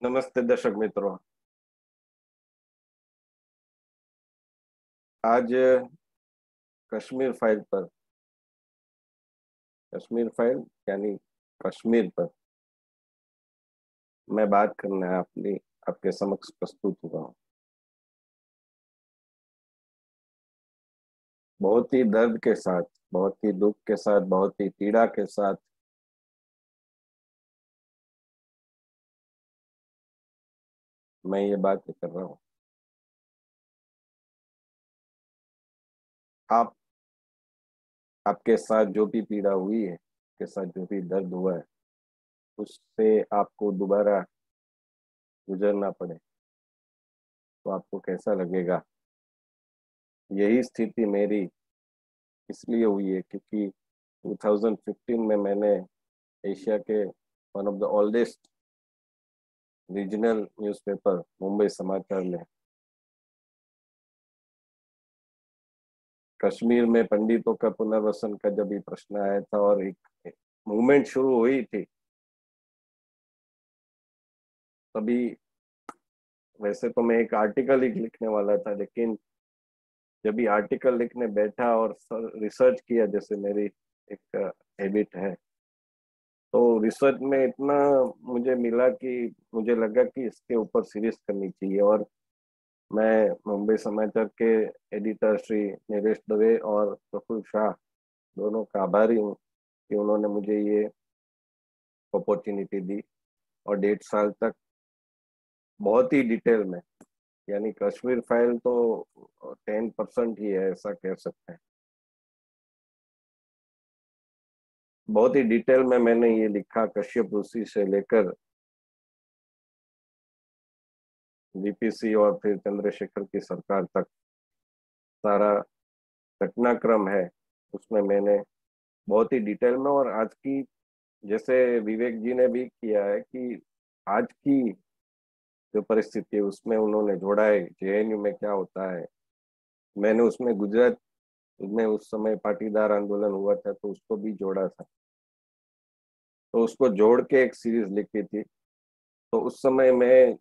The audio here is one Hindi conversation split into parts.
नमस्ते दर्शक मित्रों। आज कश्मीर फाइल पर, कश्मीर फाइल यानी कश्मीर पर मैं बात करना है अपनी आपके समक्ष प्रस्तुत हुआ हूँ। बहुत ही दर्द के साथ, बहुत ही दुख के साथ, बहुत ही पीड़ा के साथ मैं ये बात कर रहा हूँ। आप आपके साथ जो भी पीड़ा हुई है, आपके साथ जो भी दर्द हुआ है, उससे आपको दोबारा गुजरना पड़े तो आपको कैसा लगेगा। यही स्थिति मेरी इसलिए हुई है क्योंकि 2015 में मैंने एशिया के one of the oldest regional newspaper Mumbai समाचार में कश्मीर में पंडितों का पुनर्वसन का जब ये प्रश्न आया था और एक मूवमेंट शुरू हुई थी, तभी वैसे तो मैं एक आर्टिकल ही लिखने वाला था, लेकिन जब ये आर्टिकल लिखने बैठा और रिसर्च किया, जैसे मेरी एक हैबिट है, तो रिसर्च में इतना मुझे मिला कि मुझे लगा कि इसके ऊपर सीरीज करनी चाहिए। और मैं मुंबई समाचार के एडिटर श्री नीलेश दवे और प्रफुल्ल शाह दोनों का आभारी हूँ कि उन्होंने मुझे ये अपॉर्चुनिटी दी। और 1.5 साल तक बहुत ही डिटेल में, यानी कश्मीर फाइल तो 10% ही है, ऐसा कह सकते हैं। बहुत ही डिटेल में मैंने ये लिखा, कश्यप ऋषि से लेकर वीपीसी और फिर चंद्रशेखर की सरकार तक सारा घटनाक्रम है, उसमें मैंने बहुत ही डिटेल में। और आज की, जैसे विवेक जी ने भी किया है कि आज की जो परिस्थिति है उसमें उन्होंने जोड़ा है जेएनयू में क्या होता है। मैंने उसमें गुजरात में उस समय पाटीदार आंदोलन हुआ था तो उसको भी जोड़ा था, तो उसको जोड़ के एक सीरीज लिखी थी। तो उस समय मैं,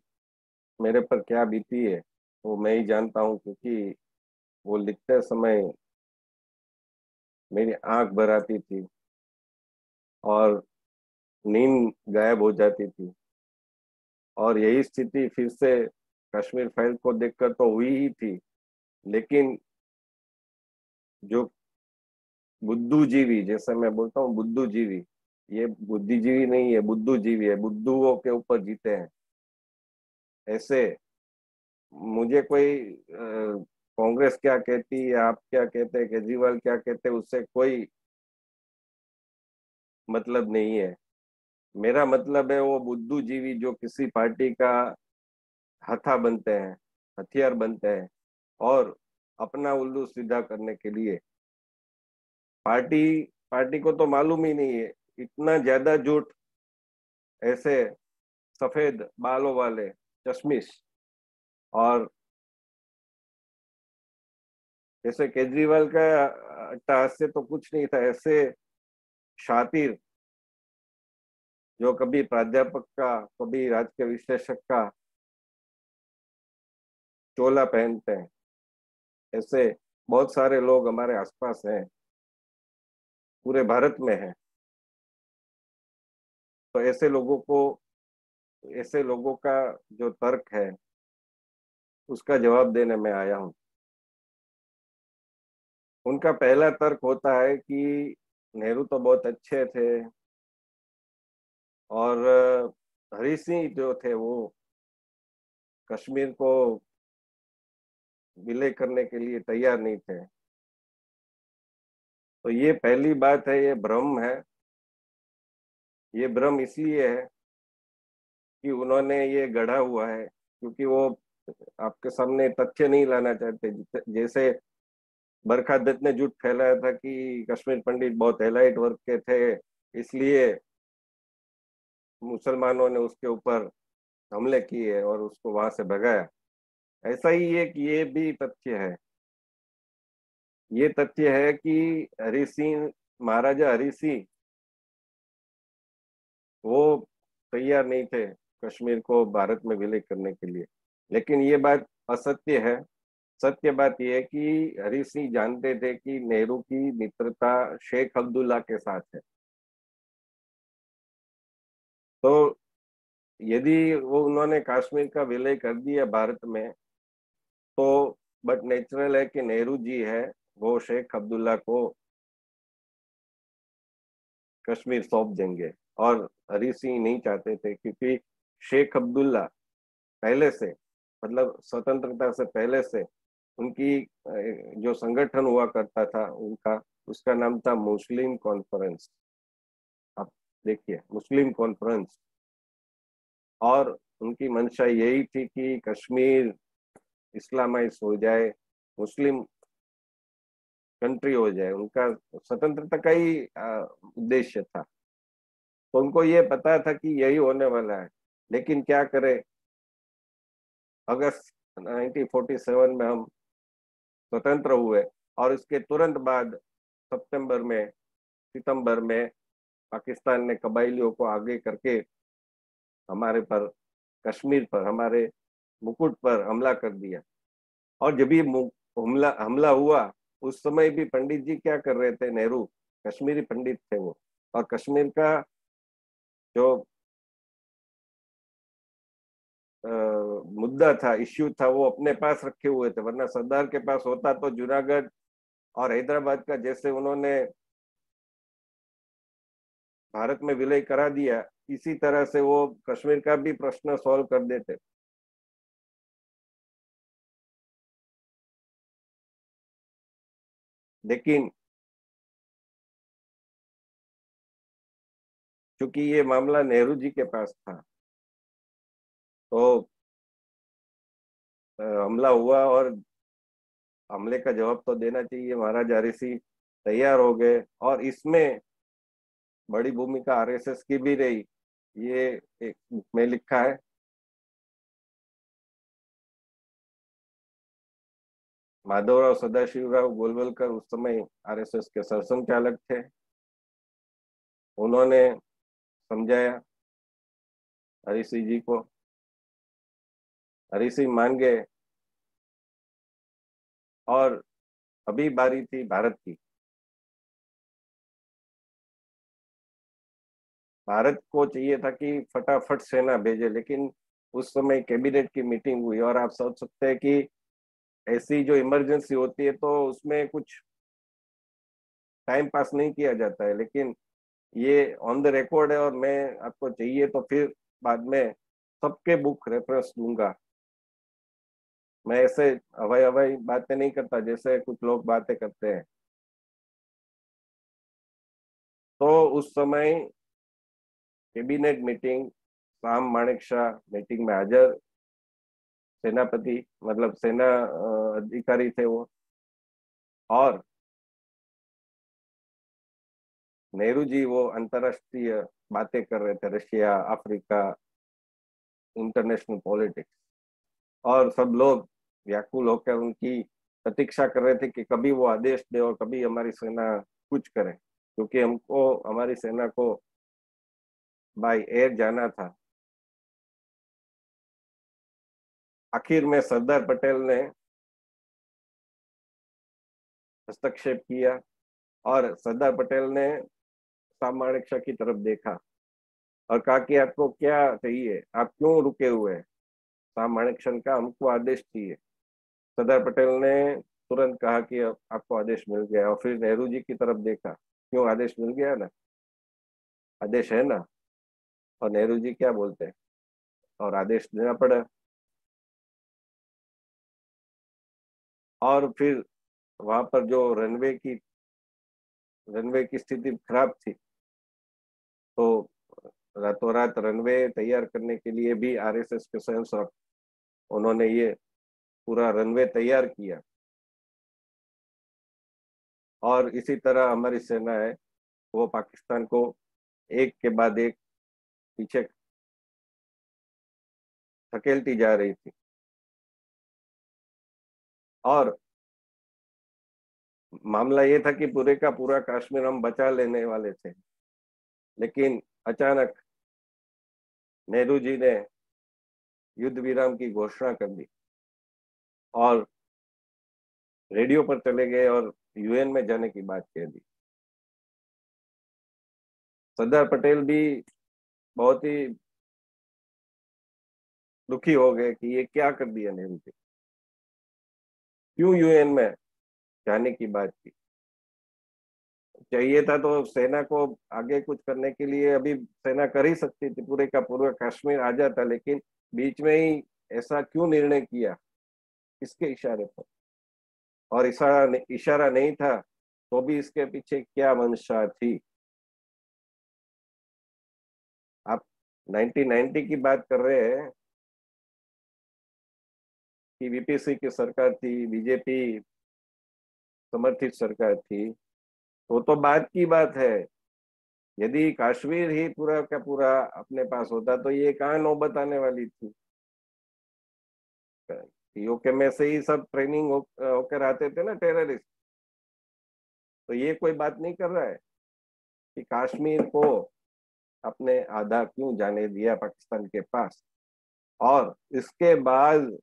मेरे पर क्या बीती है वो मैं ही जानता हूँ, क्योंकि वो लिखते समय मेरी आंख भर आती थी और नींद गायब हो जाती थी। और यही स्थिति फिर से कश्मीर फाइल को देखकर तो हुई ही थी, लेकिन जो बुद्धूजीवी, जैसे मैं बोलता हूँ बुद्धूजीवी, ये बुद्धिजीवी नहीं है, बुद्धूजीवी है, बुद्धुओं के ऊपर जीते हैं। ऐसे मुझे कोई कांग्रेस क्या कहती है, आप क्या कहते हैं, केजरीवाल क्या कहते हैं, उससे कोई मतलब नहीं है। मेरा मतलब है वो बुद्धूजीवी जो किसी पार्टी का हथा बनते हैं, हथियार बनते हैं, और अपना उल्लू सीधा करने के लिए पार्टी पार्टी को तो मालूम ही नहीं है। इतना ज्यादा झूठ ऐसे सफेद बालों वाले चश्मिश, और जैसे केजरीवाल का अट्टहास्य तो कुछ नहीं था, ऐसे शातिर जो कभी प्राध्यापक का, कभी राजकीय विश्लेषक का चोला पहनते हैं, ऐसे बहुत सारे लोग हमारे आसपास हैं, पूरे भारत में हैं। तो ऐसे लोगों का जो तर्क है उसका जवाब देने में आया हूँ। उनका पहला तर्क होता है कि नेहरू तो बहुत अच्छे थे, और हरि सिंह जो थे वो कश्मीर को विलय करने के लिए तैयार नहीं थे। तो ये पहली बात है, ये भ्रम है। ये भ्रम इसलिए है कि उन्होंने ये गढ़ा हुआ है क्योंकि वो आपके सामने तथ्य नहीं लाना चाहते। जैसे बरखा दत्त ने झूठ फैलाया था कि कश्मीर पंडित बहुत एलाइट वर्ग के थे, इसलिए मुसलमानों ने उसके ऊपर हमले किए और उसको वहां से भगाया। ऐसा ही एक ये भी तथ्य है। ये तथ्य है कि हरि सिंह, महाराजा हरि सिंह वो तैयार नहीं थे कश्मीर को भारत में विलय करने के लिए। लेकिन ये बात असत्य है। सत्य बात यह है कि हरी सिंह जानते थे कि नेहरू की मित्रता शेख अब्दुल्ला के साथ है। तो यदि वो उन्होंने कश्मीर का विलय कर दिया भारत में, तो बट नेचुरल है कि नेहरू जी है वो शेख अब्दुल्ला को कश्मीर सौंप देंगे। और हरी सिंह नहीं चाहते थे, क्योंकि शेख अब्दुल्ला पहले से, मतलब स्वतंत्रता से पहले से उनकी जो संगठन हुआ करता था उनका, उसका नाम था मुस्लिम कॉन्फ्रेंस। आप देखिए, मुस्लिम कॉन्फ्रेंस। और उनकी मंशा यही थी कि कश्मीर इस्लामाइज हो जाए, मुस्लिम कंट्री हो जाए। उनका स्वतंत्रता का ही उद्देश्य था। तो उनको ये पता था कि यही होने वाला है। लेकिन क्या करे, अगस्त 1947 में हम स्वतंत्र हुए, और इसके तुरंत बाद सितंबर में पाकिस्तान ने कबाइलियों को आगे करके हमारे पर, कश्मीर पर, हमारे मुकुट पर हमला कर दिया। और जब ये हमला हमला हुआ, उस समय भी पंडित जी क्या कर रहे थे? नेहरू कश्मीरी पंडित थे वो। और कश्मीर का जो मुद्दा था, इश्यू था, वो अपने पास रखे हुए थे। वरना सरदार के पास होता तो जूनागढ़ और हैदराबाद का, जैसे उन्होंने भारत में विलय करा दिया, इसी तरह से वो कश्मीर का भी प्रश्न सॉल्व कर देते। लेकिन चूंकि ये मामला नेहरू जी के पास था, तो हमला हुआ, और हमले का जवाब तो देना चाहिए। महाराजा हरि सिंह तैयार हो गए, और इसमें बड़ी भूमिका आरएसएस की भी रही। ये एक बुक में लिखा है। माधवराव सदाशिवराव गोलवलकर उस समय आरएसएस के सरसंघचालक थे। उन्होंने समझाया हरि सिंह जी को। हरि सिंह मान गए। और अभी बारी थी भारत की। भारत को चाहिए था कि फटाफट सेना भेजे, लेकिन उस समय कैबिनेट की मीटिंग हुई। और आप सोच सकते हैं कि ऐसी जो इमरजेंसी होती है, तो उसमें कुछ टाइम पास नहीं किया जाता है। लेकिन ये ऑन द रिकॉर्ड है, और मैं आपको चाहिए तो फिर बाद में सबके बुक रेफरेंस दूंगा। मैं ऐसे हवाई हवाई बातें नहीं करता जैसे कुछ लोग बातें करते हैं। तो उस समय कैबिनेट मीटिंग, साम मानेकशॉ मीटिंग में हाजिर, सेनापति, मतलब सेना अधिकारी थे वो। और नेहरू जी वो अंतरराष्ट्रीय बातें कर रहे थे, रशिया, अफ्रीका, इंटरनेशनल पॉलिटिक्स। और सब लोग व्याकुल होकर उनकी प्रतीक्षा कर रहे थे कि कभी वो आदेश दे और कभी हमारी सेना कुछ करे, क्योंकि हमको, हमारी सेना को बाय एयर जाना था। आखिर में सरदार पटेल ने हस्तक्षेप किया, और सरदार पटेल ने साम मानेकशॉ की तरफ देखा और कहा कि आपको क्या चाहिए, आप क्यों रुके हुए हैं? साम मानेकशॉ का, हमको आदेश चाहिए। सरदार पटेल ने तुरंत कहा कि अब आपको आदेश मिल गया। और फिर नेहरू जी की तरफ देखा, क्यों, आदेश मिल गया ना, आदेश है ना। और नेहरू जी क्या बोलते हैं? और आदेश देना पड़ा। और फिर वहां पर जो रनवे की स्थिति खराब थी, तो रातों रात रनवे तैयार करने के लिए भी आरएसएस के स्वयंसेवक, उन्होंने ये पूरा रनवे तैयार किया। और इसी तरह हमारी सेना है, वो पाकिस्तान को एक के बाद एक पीछे धकेलती जा रही थी। और मामला ये था कि पूरे का पूरा कश्मीर हम बचा लेने वाले थे। लेकिन अचानक नेहरू जी ने युद्ध विराम की घोषणा कर दी और रेडियो पर चले गए और यूएन में जाने की बात कह दी। सरदार पटेल भी बहुत ही दुखी हो गए कि ये क्या कर दिया नेहरू जी, क्यों यूएन में जाने की बात की। चाहिए था तो सेना को आगे कुछ करने के लिए अभी सेना कर ही सकती थी, पूरे का पूरा कश्मीर आ जाता, लेकिन बीच में ही ऐसा क्यों निर्णय किया, किसके इशारे पर? और इशारा इशारा नहीं था तो भी इसके पीछे क्या मंशा थी? आप 1990 की बात कर रहे हैं कि वीपीसी की सरकार थी, बीजेपी समर्थित सरकार थी, तो बात की बात है। यदि कश्मीर ही पूरा का पूरा अपने पास होता तो ये कहाँ नौबत आने वाली थी? यूके में से ही सब ट्रेनिंग होकर आते थे ना टेररिस्ट। तो ये कोई बात नहीं कर रहा है कि कश्मीर को अपने आधा क्यों जाने दिया पाकिस्तान के पास, और इसके बाद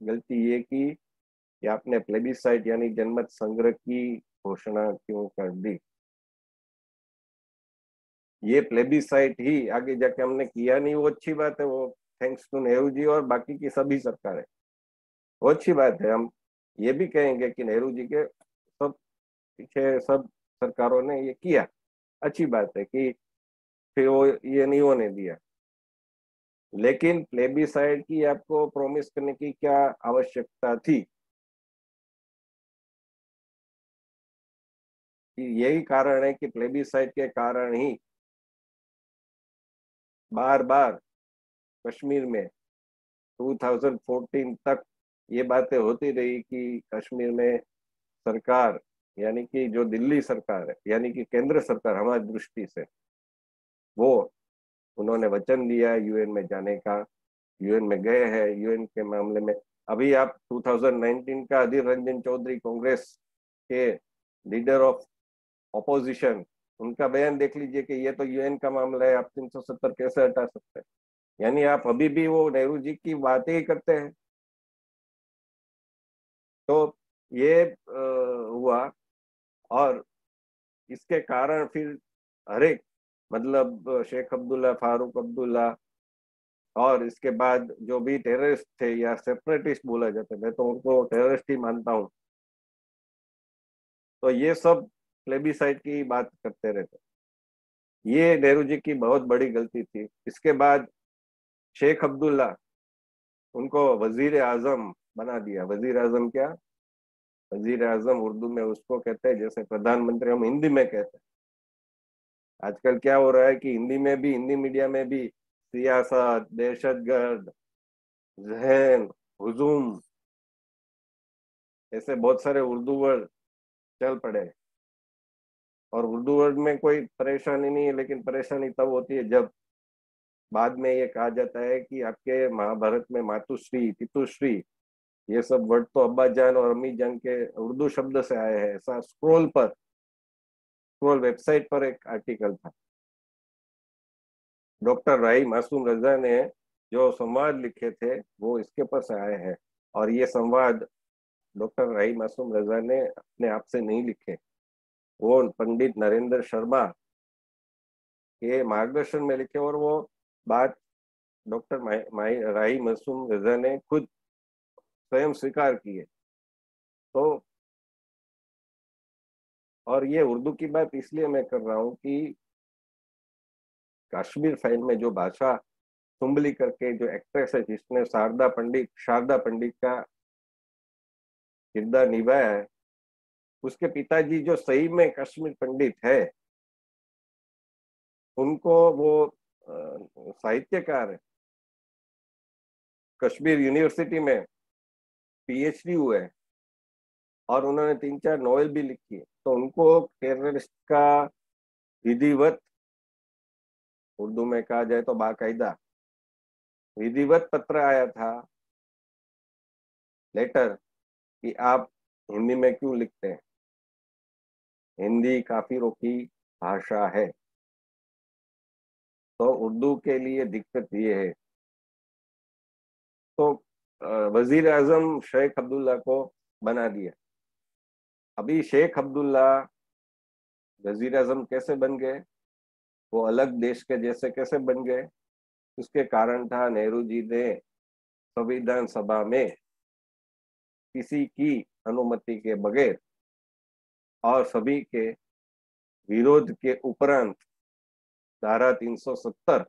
गलती ये की कि आपने प्लेबिसाइट यानी जनमत संग्रह की घोषणा क्यों कर दी। ये प्लेबिसाइट ही आगे जाके हमने किया नहीं, वो अच्छी बात है, वो थैंक्स टू नेहरू जी और बाकी की सभी सरकारें, वो अच्छी बात है। हम ये भी कहेंगे कि नेहरू जी के सब पीछे सब सरकारों ने ये किया, अच्छी बात है कि फिर वो ये नहीं होने दिया। लेकिन प्लेबिसाइड की आपको प्रॉमिस करने की क्या आवश्यकता थी? कि यही कारण है कि प्लेबिसाइड के कारण ही बार बार कश्मीर में 2014 तक ये बातें होती रही कि कश्मीर में सरकार, यानी कि जो दिल्ली सरकार है, यानी कि केंद्र सरकार हमारी दृष्टि से, वो उन्होंने वचन दिया यूएन में जाने का, यूएन में गए हैं यूएन के मामले में। अभी आप 2019 का अधीर रंजन चौधरी, कांग्रेस के लीडर ऑफ ऑपोजिशन, उनका बयान देख लीजिए कि ये तो यूएन का मामला है, आप 370 कैसे हटा सकते हैं? यानी आप अभी भी वो नेहरू जी की बातें ही करते हैं। तो ये हुआ, और इसके कारण फिर हर एक, मतलब शेख अब्दुल्ला, फारूक अब्दुल्ला, और इसके बाद जो भी टेररिस्ट थे या सेपरेटिस्ट बोला जाता है, मैं तो उनको टेररिस्ट ही मानता हूँ, तो ये सब प्लेबिसाइड की बात करते रहते। ये नेहरू जी की बहुत बड़ी गलती थी। इसके बाद शेख अब्दुल्ला, उनको वजीर आजम बना दिया। वजीर आजम क्या? वजीर आजम उर्दू में उसको कहते हैं जैसे प्रधानमंत्री हम हिंदी में कहते हैं। आजकल क्या हो रहा है कि हिंदी में भी, हिंदी मीडिया में भी सियासत, दहशतगर्द, जहन, हुजूम, ऐसे बहुत सारे उर्दू वर्ड चल पड़े। और उर्दू वर्ड में कोई परेशानी नहीं है, लेकिन परेशानी तब होती है जब बाद में ये कहा जाता है कि आपके महाभारत में मातुश्री, पितुश्री, ये सब वर्ड तो अब्बा जान और अम्मी जान के उर्दू शब्द से आए हैं। ऐसा स्क्रोल वेबसाइट पर एक आर्टिकल था। डॉक्टर राही मासूम रजा ने जो संवाद लिखे थे वो इसके पर से आए हैं। और ये संवाद डॉक्टर राही मासूम रजा ने अपने आप से नहीं लिखे, वो पंडित नरेंद्र शर्मा के मार्गदर्शन में लिखे, और वो बात डॉक्टर राही मासूम रजा ने खुद स्वयं स्वीकार की है। तो और ये उर्दू की बात इसलिए मैं कर रहा हूँ कि कश्मीर फाइल में जो भाषा सुम्बली करके जो एक्ट्रेस है जिसने शारदा पंडित का किरदार निभाया है, उसके पिताजी जो सही में कश्मीर पंडित है, उनको वो साहित्यकार है, कश्मीर यूनिवर्सिटी में पीएचडी हुए हैं, और उन्होंने 3-4 नॉवेल भी लिखी है। तो उनको टेररिस्ट का विधिवत, उर्दू में कहा जाए तो बाकायदा विधिवत पत्र आया था, लेटर, कि आप हिंदी में क्यों लिखते हैं, हिंदी काफिरों की भाषा है। तो उर्दू के लिए दिक्कत ये है। तो वजीर आजम शेख अब्दुल्ला को बना दिया। अभी शेख अब्दुल्ला वजीर आजम कैसे बन गए, वो अलग देश के जैसे कैसे बन गए? उसके कारण था नेहरू जी ने संविधान सभा में किसी की अनुमति के बगैर और सभी के विरोध के उपरांत धारा 370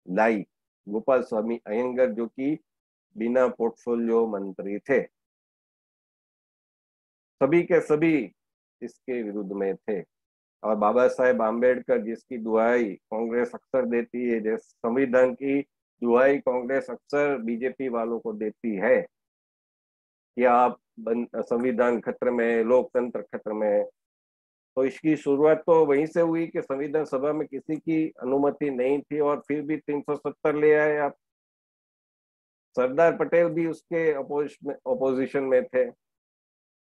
लाई। गोपाल स्वामी अयंगर जो कि बिना पोर्टफोलियो मंत्री थे, सभी के सभी इसके विरुद्ध में थे। और बाबा साहेब आम्बेडकर जिसकी दुहाई कांग्रेस अक्सर देती है, जैसे संविधान की दुहाई कांग्रेस अक्सर बीजेपी वालों को देती है कि आप संविधान खतरे में है, लोकतंत्र खतरे में है। तो इसकी शुरुआत तो वहीं से हुई कि संविधान सभा में किसी की अनुमति नहीं थी और फिर भी 370 ले आए आप। सरदार पटेल भी उसके अपोजिशन में थे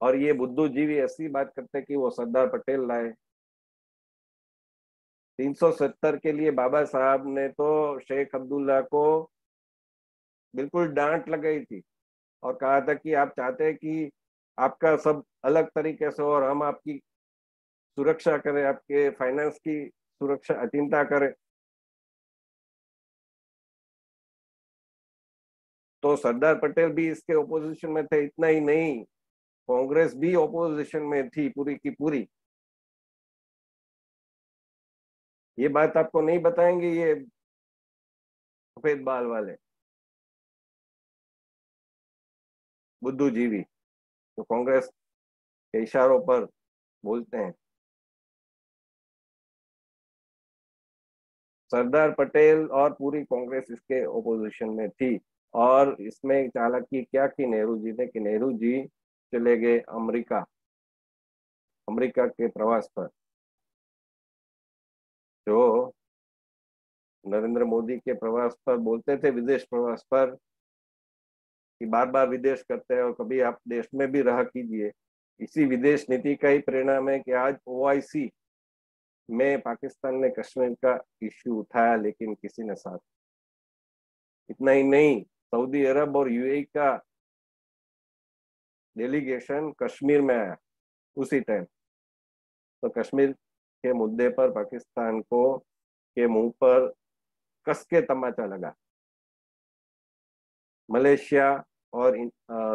और ये बुद्धूजीवी ऐसी बात करते कि वो सरदार पटेल लाए। 370 के लिए बाबा साहब ने तो शेख अब्दुल्ला को बिल्कुल डांट लगाई थी और कहा था कि आप चाहते हैं कि आपका सब अलग तरीके से और हम आपकी सुरक्षा करें, आपके फाइनेंस की सुरक्षा चिंता करें। तो सरदार पटेल भी इसके ओपोजिशन में थे। इतना ही नहीं, कांग्रेस भी ओपोजिशन में थी पूरी की पूरी। ये बात आपको नहीं बताएंगे ये सफेद बाल वाले बुद्धूजीवी जो कांग्रेस के इशारों पर बोलते हैं। सरदार पटेल और पूरी कांग्रेस इसके ओपोजिशन में थी। और इसमें चालाकी क्या की नेहरू जी ने कि नेहरू जी चले गए अमेरिका, अमेरिका के प्रवास पर। जो नरेंद्र मोदी के प्रवास पर बोलते थे, विदेश प्रवास पर, कि बार बार विदेश करते हैं और कभी आप देश में भी रहा कीजिए। इसी विदेश नीति का ही परिणाम है कि आज ओआईसी में पाकिस्तान ने कश्मीर का इश्यू उठाया लेकिन किसी ने साथ। इतना ही नहीं, सऊदी अरब और यूएई का डेलीगेशन कश्मीर में आया उसी टाइम। तो कश्मीर के मुद्दे पर पाकिस्तान को के मुंह पर कस के तमाचा लगा। मलेशिया और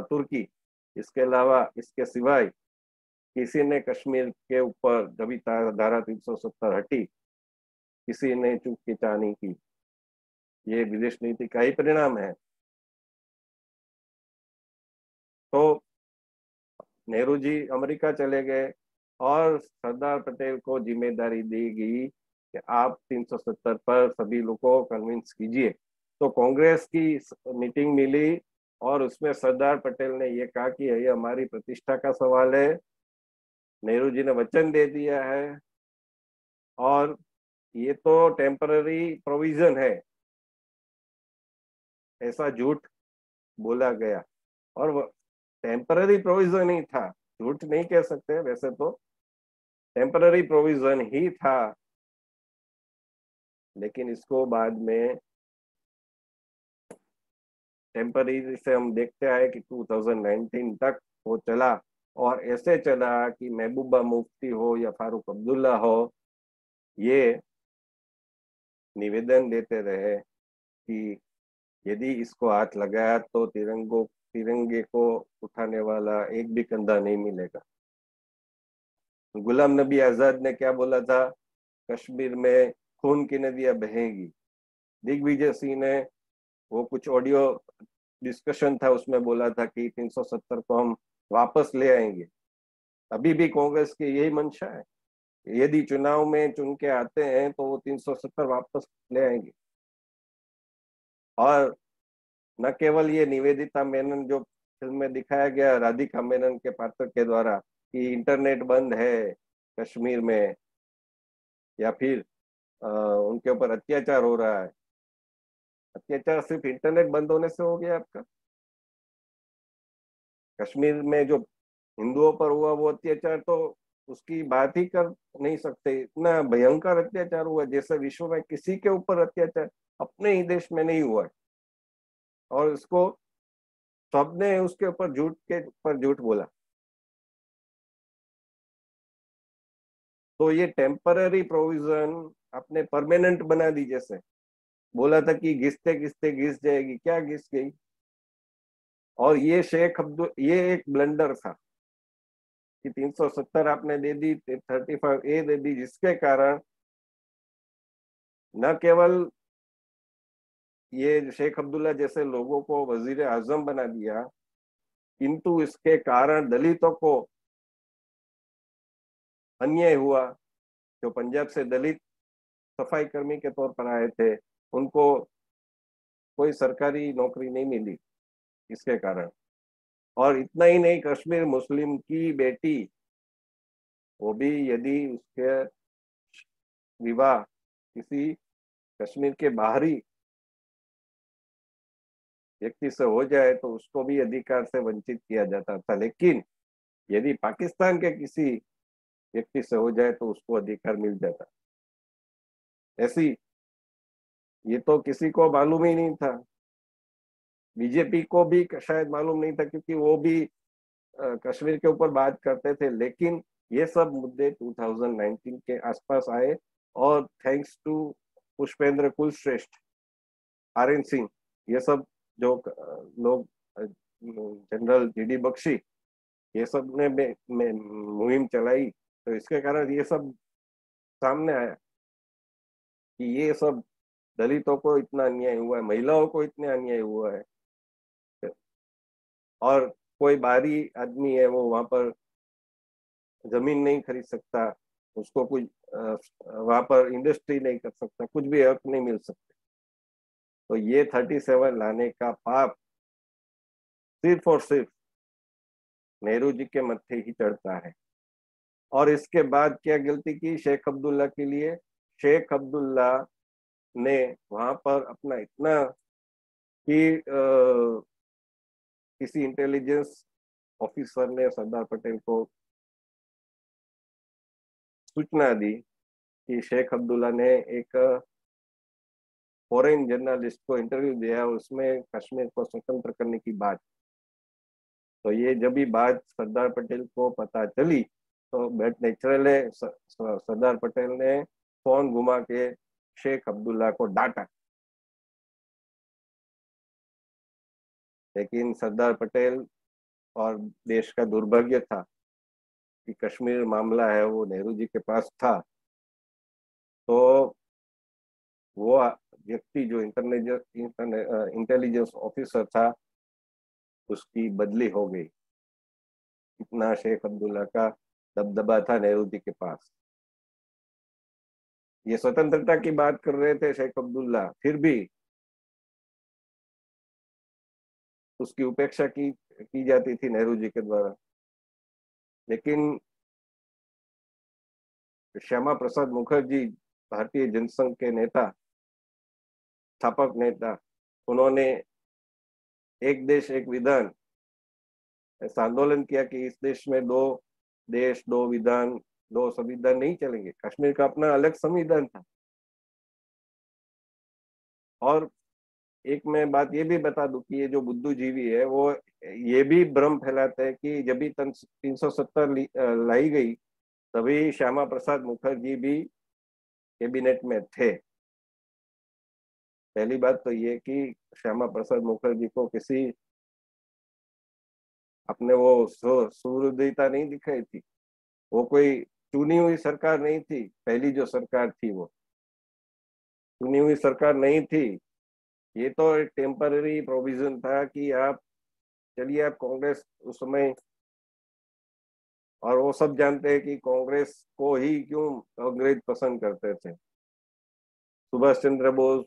तुर्की, इसके अलावा इसके सिवाय किसी ने कश्मीर के ऊपर जब धारा 370 हटी, किसी ने चुप की चानी की। ये विदेश नीति का ही परिणाम है। तो नेहरू जी अमेरिका चले गए और सरदार पटेल को जिम्मेदारी दी गई कि आप 370 पर सभी लोगों को कन्विंस कीजिए। तो कांग्रेस की मीटिंग मिली और उसमें सरदार पटेल ने ये कहा कि ये हमारी प्रतिष्ठा का सवाल है, नेहरू जी ने वचन दे दिया है और ये तो टेम्पररी प्रोविजन है, ऐसा झूठ बोला गया। और वो टेम्पररी प्रोविजन ही था, झूठ नहीं कह सकते वैसे तो, टेम्पररी प्रोविजन ही था। लेकिन इसको बाद में टेम्पररी से हम देखते आए कि 2019 तक वो चला। और ऐसे चला कि महबूबा मुफ्ती हो या फारूक अब्दुल्ला हो, ये निवेदन देते रहे कि यदि इसको हाथ लगाया तो तिरंगे को उठाने वाला एक भी कंधा नहीं मिलेगा। गुलाम नबी आजाद ने क्या बोला था? कश्मीर में खून की नदियां बहेंगी। दिग्विजय सिंह ने वो कुछ ऑडियो डिस्कशन था उसमें बोला था कि 370 को हम वापस ले आएंगे। अभी भी कांग्रेस की यही मंशा है, यदि चुनाव में चुन के आते हैं तो वो 370 वापस ले आएंगे। और न केवल ये निवेदिता मेनन जो फिल्म में दिखाया गया राधिका मेनन के पात्र के द्वारा कि इंटरनेट बंद है कश्मीर में या फिर उनके ऊपर अत्याचार हो रहा है। अत्याचार सिर्फ इंटरनेट बंद होने से हो गया आपका? कश्मीर में जो हिंदुओं पर हुआ वो अत्याचार तो उसकी बात ही कर नहीं सकते। इतना भयंकर अत्याचार हुआ जैसे विश्व में किसी के ऊपर अत्याचार अपने ही देश में नहीं हुआ है। और इसको सबने उसके ऊपर झूठ के ऊपर झूठ बोला। तो ये टेम्पररी प्रोविजन आपने परमानेंट बना दी। जैसे बोला था कि घिसते घिसते घिस जाएगी, क्या घिस गई। और ये शेख अब्दुल, ये एक ब्लंडर था कि 370 आपने दे दी, 35A दे दी, जिसके कारण न केवल ये शेख अब्दुल्ला जैसे लोगों को वजीर आजम बना दिया, किंतु इसके कारण दलितों को अन्याय हुआ। जो पंजाब से दलित सफाई कर्मी के तौर पर आए थे, उनको कोई सरकारी नौकरी नहीं मिली इसके कारण। और इतना ही नहीं, कश्मीर मुस्लिम की बेटी, वो भी यदि उसके विवाह किसी कश्मीर के बाहरी व्यक्ति से हो जाए तो उसको भी अधिकार से वंचित किया जाता था। लेकिन यदि पाकिस्तान के किसी व्यक्ति से हो जाए तो उसको अधिकार मिल जाता। ऐसी, ये तो किसी को मालूम ही नहीं था। बीजेपी को भी शायद मालूम नहीं था, क्योंकि वो भी कश्मीर के ऊपर बात करते थे। लेकिन ये सब मुद्दे 2019 के आसपास आए, और thanks to Pushpendra Kulshreshtha, RN Singh, ये सब जो लोग, जनरल GD बख्शी, ये सब ने मुहिम चलाई। तो इसके कारण ये सब सामने आया कि ये सब दलितों को इतना अन्याय हुआ है, महिलाओं को इतना अन्याय हुआ है। और कोई बाहरी आदमी है, वो वहां पर जमीन नहीं खरीद सकता, उसको कुछ वहां पर इंडस्ट्री नहीं कर सकता, कुछ भी हक नहीं मिल सकते। तो ये 37 लाने का पाप सिर्फ और सिर्फ नेहरू जी के मत्थे ही चढ़ता है। और इसके बाद क्या गलती की शेख अब्दुल्ला के लिए? शेख अब्दुल्ला ने वहां पर अपना इतना कि किसी इंटेलिजेंस ऑफिसर ने सरदार पटेल को सूचना दी कि शेख अब्दुल्ला ने एक फॉरेन जर्नलिस्ट को इंटरव्यू दिया, उसमें कश्मीर को स्वतंत्र करने की बात। तो ये जब भी बात सरदार पटेल को पता चली, तो बेट नेचुरल है, सरदार पटेल ने फोन घुमा के शेख अब्दुल्ला को डांटा। लेकिन सरदार पटेल और देश का दुर्भाग्य था कि कश्मीर मामला है वो नेहरू जी के पास था। तो वो व्यक्ति जो इंटेलिजेंस ऑफिसर था, उसकी बदली हो गई। इतना शेख अब्दुल्ला का दबदबा था नेहरू जी के पास। ये स्वतंत्रता की बात कर रहे थे शेख अब्दुल्ला, फिर भी उसकी उपेक्षा की जाती थी नेहरू जी के द्वारा। लेकिन श्यामा प्रसाद मुखर्जी, भारतीय जनसंघ के नेता, स्थापक नेता, उन्होंने एक देश एक विधान ऐसा आंदोलन किया कि इस देश में दो देश दो विधान, दो संविधान नहीं चलेंगे। कश्मीर का अपना अलग संविधान था। और एक मैं बात ये भी बता दूं कि ये जो बुद्धिजीवी है, वो ये भी भ्रम फैलाते हैं कि जब भी 370 लाई गई, तभी श्यामा प्रसाद मुखर्जी भी कैबिनेट में थे। पहली बात तो ये कि श्यामा प्रसाद मुखर्जी को किसी अपने वो सुहृदयता नहीं दिखाई थी। वो कोई चुनी हुई सरकार नहीं थी। पहली जो सरकार थी वो चुनी हुई सरकार नहीं थी। ये तो एक टेम्पररी प्रोविजन था कि आप चलिए, आप कांग्रेस उस समय, और वो सब जानते हैं कि कांग्रेस को ही क्यों अंग्रेज पसंद करते थे। सुभाष चंद्र बोस,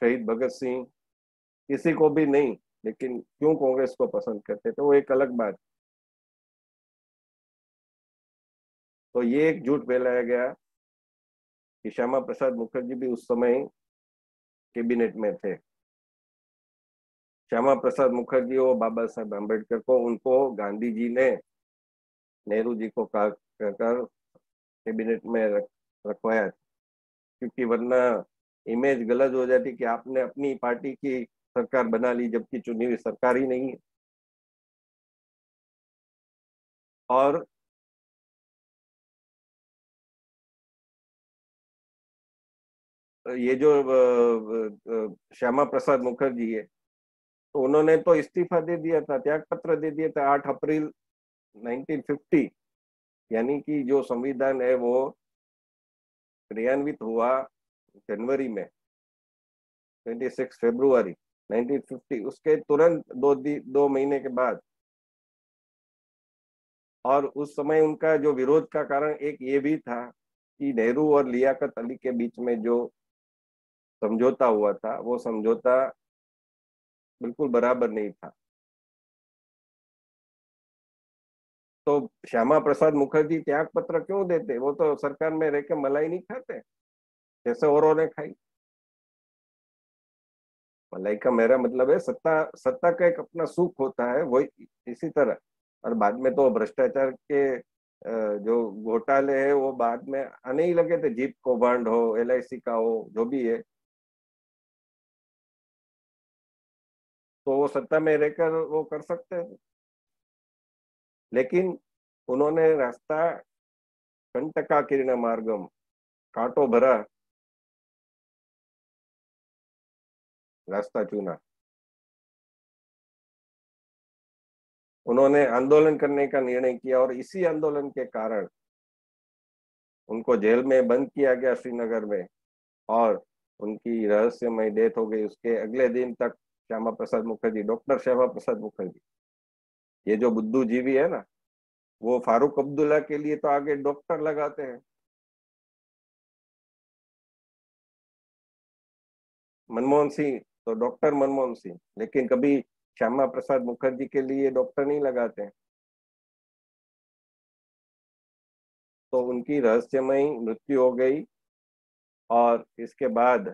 शहीद भगत सिंह, किसी को भी नहीं, लेकिन क्यों कांग्रेस को पसंद करते थे वो एक अलग बात। तो ये एक झूठ फैलाया गया कि श्यामा प्रसाद मुखर्जी भी उस समय कैबिनेट में थे। श्यामा प्रसाद मुखर्जी और बाबा साहेब अम्बेडकर को, उनको गांधी जी ने नेहरू जी को कहा कर कैबिनेट में रखवाया, क्योंकि वरना इमेज गलत हो जाती कि आपने अपनी पार्टी की सरकार बना ली जबकि चुनी हुई सरकार ही नहीं है। और ये जो श्यामा प्रसाद मुखर्जी है, तो उन्होंने तो इस्तीफा दे दिया था, त्याग पत्र दे दिया था 8 अप्रैल 1950। यानी कि जो संविधान है वो क्रियान्वित हुआ जनवरी में, 26 फरवरी 1950, उसके तुरंत 2 महीने के बाद। और उस समय उनका जो विरोध का कारण एक ये भी था कि नेहरू और लियाकत अली के बीच में जो समझौता हुआ था, वो समझौता बिल्कुल बराबर नहीं था। तो श्यामा प्रसाद मुखर्जी त्याग पत्र क्यों देते? वो तो सरकार में रह के मलाई नहीं खाते जैसे औरों ने खाई। मलाई का मेरा मतलब है सत्ता, सत्ता का एक अपना सुख होता है, वही इसी तरह। और बाद में तो भ्रष्टाचार के जो घोटाले है वो बाद में आने ही लगे थे, जीप कौभांड हो, LIC का हो, जो भी है। तो वो सत्ता में रहकर वो कर सकते हैं, लेकिन उन्होंने रास्ता कंटका किरण मार्गम, कांटो भरा रास्ता चुना। उन्होंने आंदोलन करने का निर्णय किया और इसी आंदोलन के कारण उनको जेल में बंद किया गया श्रीनगर में, और उनकी रहस्यमय डेथ हो गई। उसके अगले दिन तक श्यामा प्रसाद मुखर्जी, डॉक्टर श्यामा प्रसाद मुखर्जी, ये जो बुद्धिजीवी है ना, वो फारूक अब्दुल्ला के लिए तो आगे डॉक्टर लगाते हैं, मनमोहन सिंह तो डॉक्टर मनमोहन सिंह, लेकिन कभी श्यामा प्रसाद मुखर्जी के लिए डॉक्टर नहीं लगाते हैं। तो उनकी रहस्यमयी मृत्यु हो गई। और इसके बाद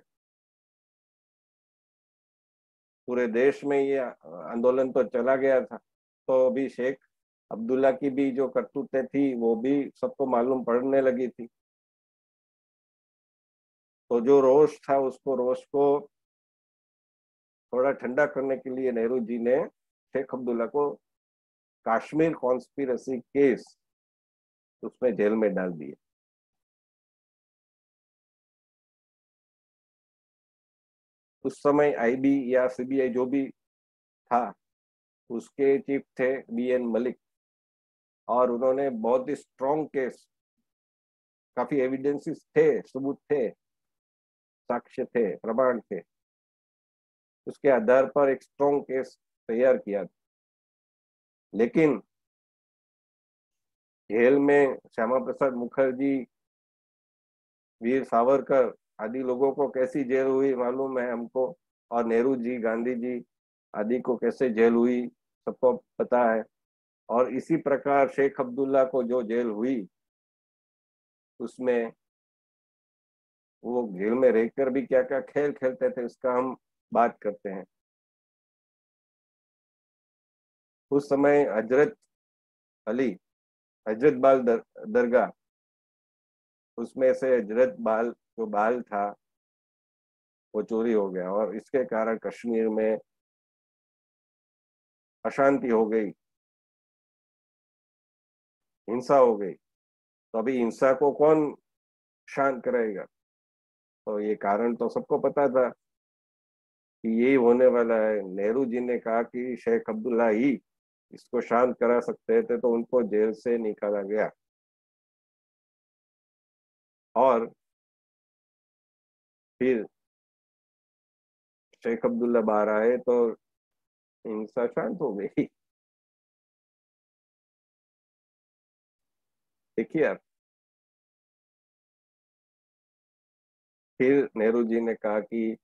पूरे देश में ये आंदोलन तो चला गया था। तो अभी शेख अब्दुल्ला की भी जो करतूतें थी वो भी सबको मालूम पड़ने लगी थी। तो जो रोष था, उसको रोष को थोड़ा ठंडा करने के लिए नेहरू जी ने शेख अब्दुल्ला को कश्मीर कॉन्स्पिरेसी केस उसमें जेल में डाल दिए। उस समय IB या CBI जो भी था, उसके चीफ थे BN मलिक, और उन्होंने बहुत ही स्ट्रॉन्ग केस, काफी एविडेंसेस थे, सबूत थे, साक्ष्य थे, प्रमाण थे, उसके आधार पर एक स्ट्रॉन्ग केस तैयार किया। लेकिन जेल में श्यामा प्रसाद मुखर्जी, वीर सावरकर आदि लोगों को कैसी जेल हुई मालूम है हमको, और नेहरू जी, गांधी जी आदि को कैसे जेल हुई सबको पता है। और इसी प्रकार शेख अब्दुल्ला को जो जेल हुई, उसमें वो जेल में रहकर भी क्या क्या खेल खेलते थे, उसका हम बात करते हैं। उस समय हजरत अली, हजरत बाल दरगाह, उसमें से हजरत बाल जो बाल था वो चोरी हो गया, और इसके कारण कश्मीर में अशांति हो गई, हिंसा हो गई। तो अभी हिंसा को कौन शांत कराएगा? तो ये कारण तो सबको पता था कि यही होने वाला है। नेहरू जी ने कहा कि शेख अब्दुल्ला ही इसको शांत करा सकते थे, तो उनको जेल से निकाला गया। और फिर शेख अब्दुल्ला बाहर आए तो हिंसा शांत हो गई। देखिए आप, फिर नेहरू जी ने कहा कि,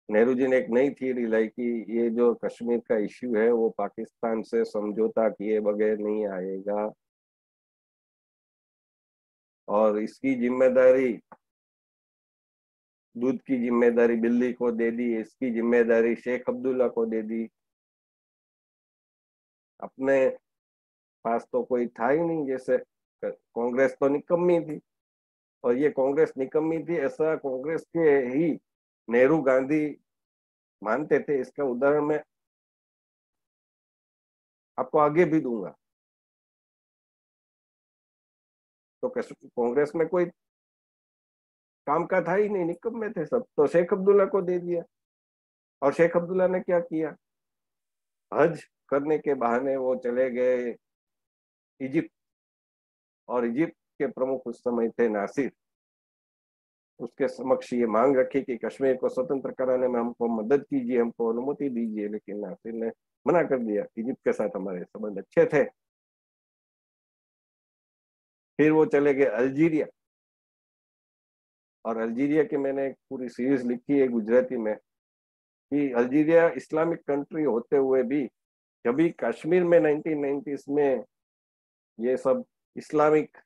नेहरू जी ने एक नई थियरी लाई कि ये जो कश्मीर का इश्यू है वो पाकिस्तान से समझौता किए बगैर नहीं आएगा, और इसकी जिम्मेदारी, दूध की जिम्मेदारी बिल्ली को दे दी, इसकी जिम्मेदारी शेख अब्दुल्ला को दे दी। अपने पास तो कोई था ही नहीं, जैसे कांग्रेस तो निकम्मी थी, और ये कांग्रेस निकम्मी थी ऐसा कांग्रेस के ही नेहरू गांधी मानते थे। इसका उदाहरण मैं आपको आगे भी दूंगा। तो कांग्रेस में कोई काम का था ही नहीं, निकम्मे थे सब, तो शेख अब्दुल्ला को दे दिया। और शेख अब्दुल्ला ने क्या किया, हज करने के बहाने वो चले गए इजिप्ट, और इजिप्ट के प्रमुख उस समय थे नासिर। उसके समक्ष ये मांग रखी कि कश्मीर को स्वतंत्र कराने में हमको मदद कीजिए, हमको अनुमति दीजिए, लेकिन नासिर ने मना कर दिया। इजिप्ट के साथ हमारे संबंध अच्छे थे। फिर वो चले गए अल्जीरिया, और अल्जीरिया की मैंने एक पूरी सीरीज लिखी है गुजराती में, कि अल्जीरिया इस्लामिक कंट्री होते हुए भी जब भी कश्मीर में 1990s में ये सब इस्लामिक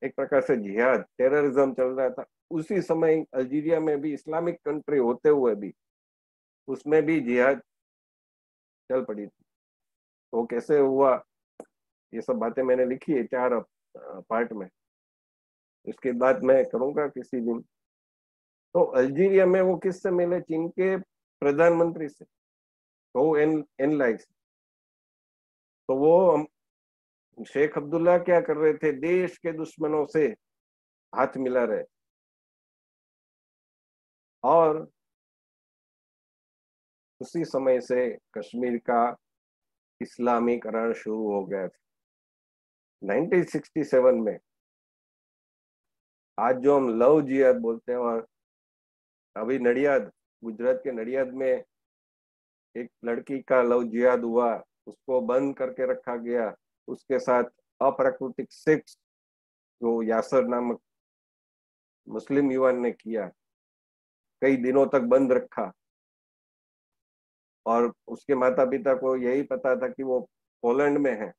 एक प्रकार से जिहाद टेररिज्म चल रहा था, उसी समय अल्जीरिया में भी इस्लामिक कंट्री होते हुए भी उसमें भी जिहाद चल पड़ी थी। तो कैसे हुआ, ये सब बातें मैंने लिखी है 4 पार्ट में, इसके बाद मैं करूंगा किसी दिन। तो अल्जीरिया में वो किससे मिले, चीन के प्रधानमंत्री से, तो एन एन लाइक। तो वो शेख अब्दुल्ला क्या कर रहे थे, देश के दुश्मनों से हाथ मिला रहे, और उसी समय से कश्मीर का इस्लामीकरण शुरू हो गया था 1967 में। आज जो हम लव जिहाद बोलते हैं, और अभी नडियाद, गुजरात के नडियाद में एक लड़की का लव जिहाद हुआ, उसको बंद करके रखा गया। उसके साथ अप्राकृतिक सेक्स जो यासर नामक मुस्लिम युवान ने किया, कई दिनों तक बंद रखा। और उसके माता पिता को यही पता था कि वो पोलैंड में है,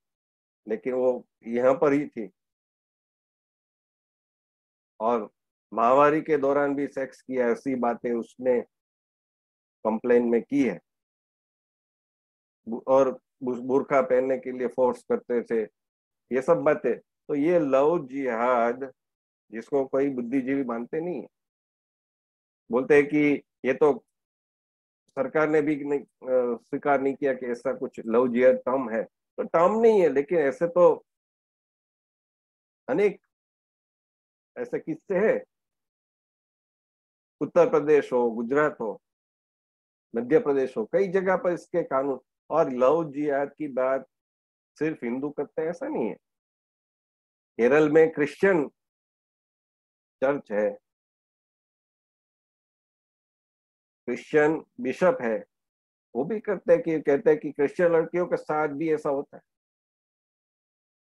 लेकिन वो यहाँ पर ही थी, और महामारी के दौरान भी सेक्स किया, ऐसी बातें उसने कंप्लेन में की है। और बुर्का पहनने के लिए फोर्स करते थे, ये सब बातें। तो ये लव जिहाद जिसको कोई बुद्धिजीवी मानते नहीं है, बोलते हैं कि ये तो सरकार ने भी नहीं स्वीकार नहीं किया कि ऐसा कुछ लव जिहाद टर्म है। तो टर्म नहीं है, लेकिन ऐसे तो अनेक ऐसे किस्से हैं। उत्तर प्रदेश हो, गुजरात हो, मध्य प्रदेश हो, कई जगह पर इसके कानून। और लव जिहाद की बात सिर्फ हिंदू करते हैं ऐसा नहीं है। केरल में क्रिश्चियन चर्च है, क्रिश्चियन बिशप है, वो भी करते हैं, कि कहते हैं कि क्रिश्चियन लड़कियों के साथ भी ऐसा होता है।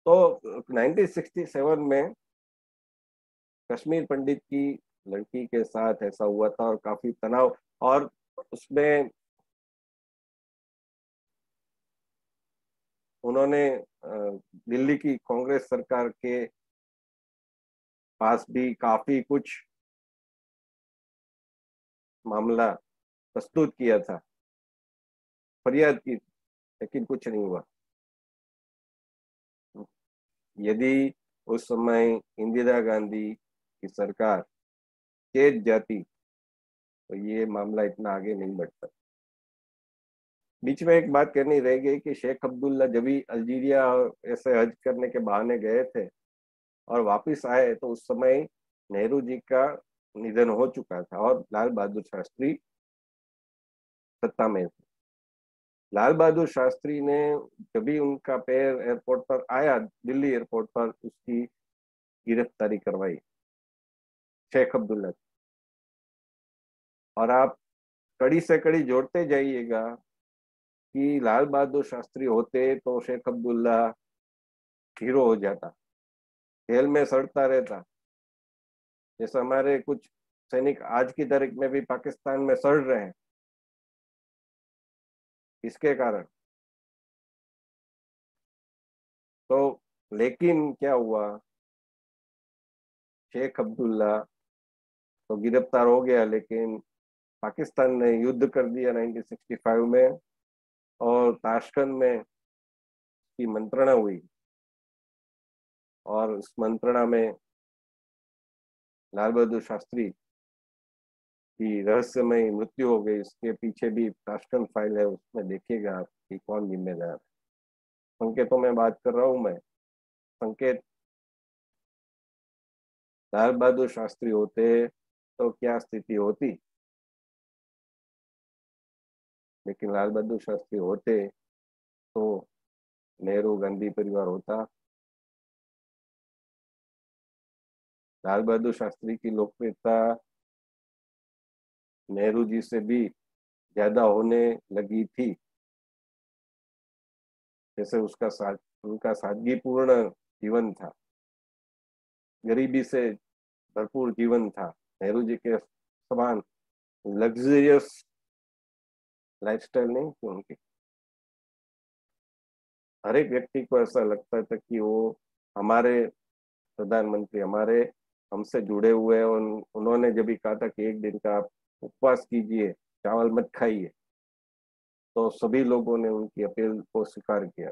तो 1967 में कश्मीर पंडित की लड़की के साथ ऐसा हुआ था, और काफी तनाव, और उसमें उन्होंने दिल्ली की कांग्रेस सरकार के पास भी काफी कुछ मामला प्रस्तुत किया था, फरियाद की, लेकिन कुछ नहीं हुआ। यदि उस समय इंदिरा गांधी की सरकार तेज जाती तो ये मामला इतना आगे नहीं बढ़ता। बीच में एक बात कहनी रह गई कि शेख अब्दुल्ला जब भी अल्जीरिया ऐसे हज करने के बहाने गए थे और वापस आए, तो उस समय नेहरू जी का निधन हो चुका था और लाल बहादुर शास्त्री सत्ता में थे। लाल बहादुर शास्त्री ने जब भी उनका पैर एयरपोर्ट पर आया, दिल्ली एयरपोर्ट पर, उसकी गिरफ्तारी करवाई शेख अब्दुल्ला। और आप कड़ी से कड़ी जोड़ते जाइएगा कि लाल बहादुर शास्त्री होते तो शेख अब्दुल्ला हीरो हो जाता, जेल में सड़ता रहता, जैसे हमारे कुछ सैनिक आज की तारीख में भी पाकिस्तान में सड़ रहे हैं। इसके कारण तो, लेकिन क्या हुआ, शेख अब्दुल्ला तो गिरफ्तार हो गया, लेकिन पाकिस्तान ने युद्ध कर दिया 1965 में, और ताशकंद में की मंत्रणा हुई और उस मंत्रणा में लाल बहादुर शास्त्री की रहस्यमय मृत्यु हो गई। इसके पीछे भी ताशकंद फाइल है, उसमें देखिएगा आप कि कौन जिम्मेदार है। संकेतों में बात कर रहा हूं मैं। संकेत लाल बहादुर शास्त्री होते तो क्या स्थिति होती, लेकिन लाल बहादुर शास्त्री होते तो नेहरू गांधी परिवार होता। लाल बहादुर शास्त्री की लोकप्रियता नेहरू जी से भी ज्यादा होने लगी थी। जैसे उनका सादगीपूर्ण जीवन था, गरीबी से भरपूर जीवन था। नेहरू जी के समान लग्जरियस लाइफस्टाइल नहीं थी उनकी। हर एक व्यक्ति को ऐसा लगता था कि वो हमारे प्रधानमंत्री हमारे हमसे जुड़े हुए हैं। उन्होंने जब भी कहा था कि एक दिन का आप उपवास कीजिए, चावल मत खाइए, तो सभी लोगों ने उनकी अपील को स्वीकार किया।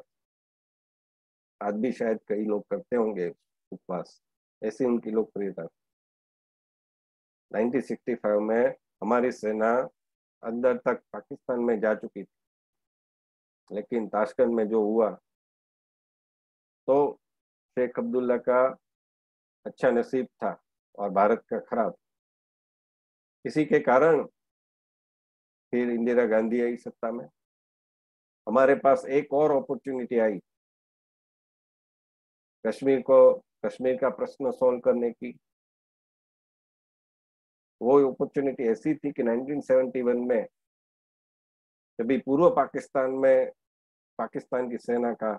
आज भी शायद कई लोग करते होंगे उपवास, ऐसी उनकी लोकप्रियता। 1965 में हमारी सेना अंदर तक पाकिस्तान में जा चुकी थी, लेकिन ताशकंद में जो हुआ तो शेख अब्दुल्ला का अच्छा नसीब था और भारत का खराब। इसी के कारण फिर इंदिरा गांधी आई सत्ता में। हमारे पास एक और अपॉर्चुनिटी आई कश्मीर का प्रश्न सॉल्व करने की। वो अपॉर्चुनिटी ऐसी थी कि 1971 में जब भी पूर्व पाकिस्तान में पाकिस्तान की सेना का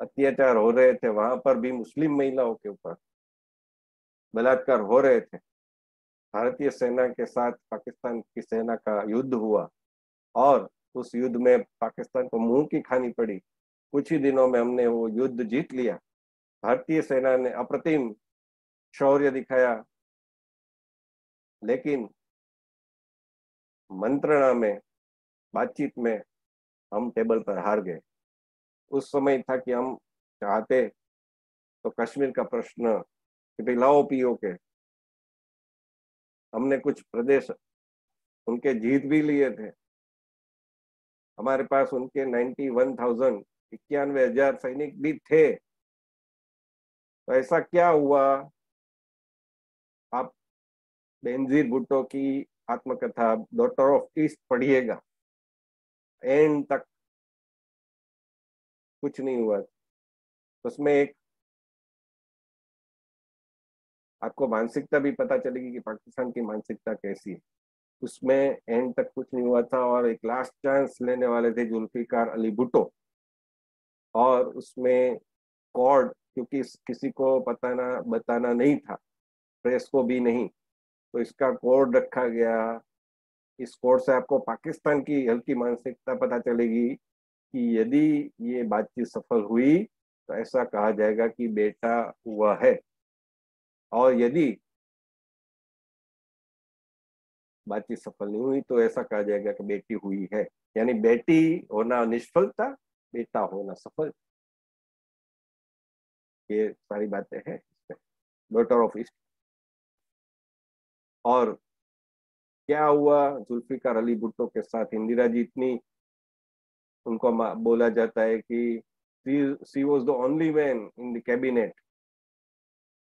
अत्याचार हो रहे थे, वहां पर भी मुस्लिम महिलाओं के ऊपर बलात्कार हो रहे थे। भारतीय सेना के साथ पाकिस्तान की सेना का युद्ध हुआ और उस युद्ध में पाकिस्तान को मुंह की खानी पड़ी। कुछ ही दिनों में हमने वो युद्ध जीत लिया। भारतीय सेना ने अप्रतिम शौर्य दिखाया, लेकिन मंत्रणा में बातचीत में हम टेबल पर हार गए। उस समय था कि हम चाहते तो कश्मीर का प्रश्न कि भाई लाओ पियो के, हमने कुछ प्रदेश उनके जीत भी लिए थे। हमारे पास उनके 91,000 91,000 सैनिक भी थे। तो ऐसा क्या हुआ, आप बेनजीर भुट्टो की आत्मकथा डॉटर ऑफ ईस्ट पढ़िएगा, एंड तक कुछ नहीं हुआ। उसमें एक आपको मानसिकता भी पता चलेगी कि पाकिस्तान की मानसिकता कैसी है। उसमें एंड तक कुछ नहीं हुआ था और एक लास्ट चांस लेने वाले थे जुल्फिकार अली भुट्टो। और उसमें कॉर्ड, क्योंकि किसी को बताना नहीं था, प्रेस को भी नहीं, तो इसका कोड रखा गया। इस कोड से आपको पाकिस्तान की हल्की मानसिकता पता चलेगी कि यदि ये बातचीत सफल हुई तो ऐसा कहा जाएगा कि बेटा हुआ है, और यदि बातचीत सफल नहीं हुई तो ऐसा कहा जाएगा कि बेटी हुई है। यानी बेटी होना निष्फलता, बेटा होना सफल। ये सारी बातें हैं इसमें, डॉटर ऑफ ईस्ट। और क्या हुआ जुल्फिकार अली भुट्टो के साथ, इंदिरा जी इतनी उनको बोला जाता है कि she was the only man in the cabinet,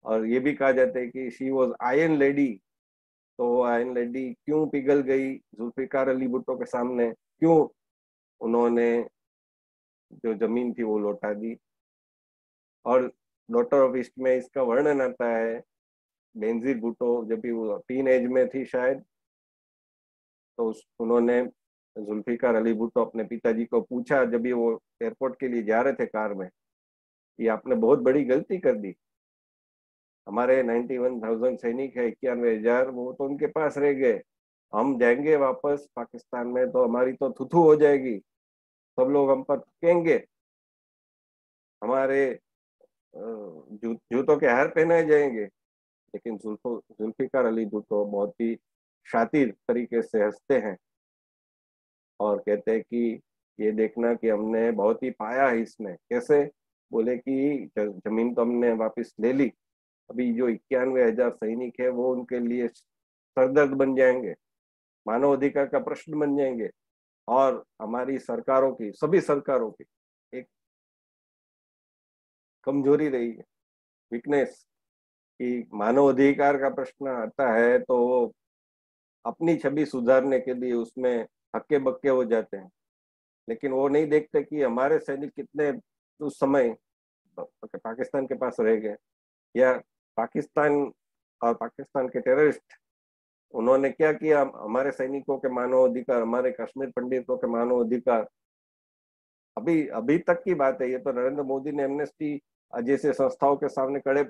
और ये भी कहा जाता है कि शी वॉज आयरन लेडी। तो वो आयरन लेडी क्यों पिघल गई जुल्फिकार अली भुट्टो के सामने, क्यों उन्होंने जो जमीन थी वो लौटा दी। और डॉटर ऑफ ईस्ट में इसका वर्णन आता है, बेनजीर भुट्टो जब भी वो टीन एज में थी शायद, तो उन्होंने जुल्फिकार अली भुट्टो अपने पिताजी को पूछा जब भी वो एयरपोर्ट के लिए जा रहे थे कार में, कि आपने बहुत बड़ी गलती कर दी। हमारे 91,000 सैनिक है, 91,000, वो तो उनके पास रह गए। हम जाएंगे वापस पाकिस्तान में तो हमारी तो थुथु हो जाएगी, सब लोग हम पर थूकेंगे, हमारे जूतों के हार पहनाए जाएंगे। लेकिन जुल्फिकार अली भुट्टो बहुत ही शातिर तरीके से हंसते हैं और कहते हैं कि ये देखना कि हमने बहुत ही पाया है इसमें। कैसे? बोले कि जमीन तो हमने वापस ले ली, अभी जो 91,000 सैनिक है वो उनके लिए सरदर्द बन जाएंगे, मानव अधिकार का प्रश्न बन जाएंगे। और हमारी सरकारों की, सभी सरकारों की एक कमजोरी रही है, वीकनेस, कि मानव अधिकार का प्रश्न आता है तो वो अपनी छवि सुधारने के लिए उसमें हक्के बक्के हो जाते हैं, लेकिन वो नहीं देखते कि हमारे सैनिक कितने उस समय पाकिस्तान के पास रह गए, या पाकिस्तान और पाकिस्तान के टेररिस्ट उन्होंने क्या किया हमारे सैनिकों के मानव अधिकार, हमारे कश्मीर पंडितों के मानव अधिकार। अभी अभी तक की बात है, ये तो नरेंद्र मोदी ने एमनेस्टी जैसे संस्थाओं के सामने कड़े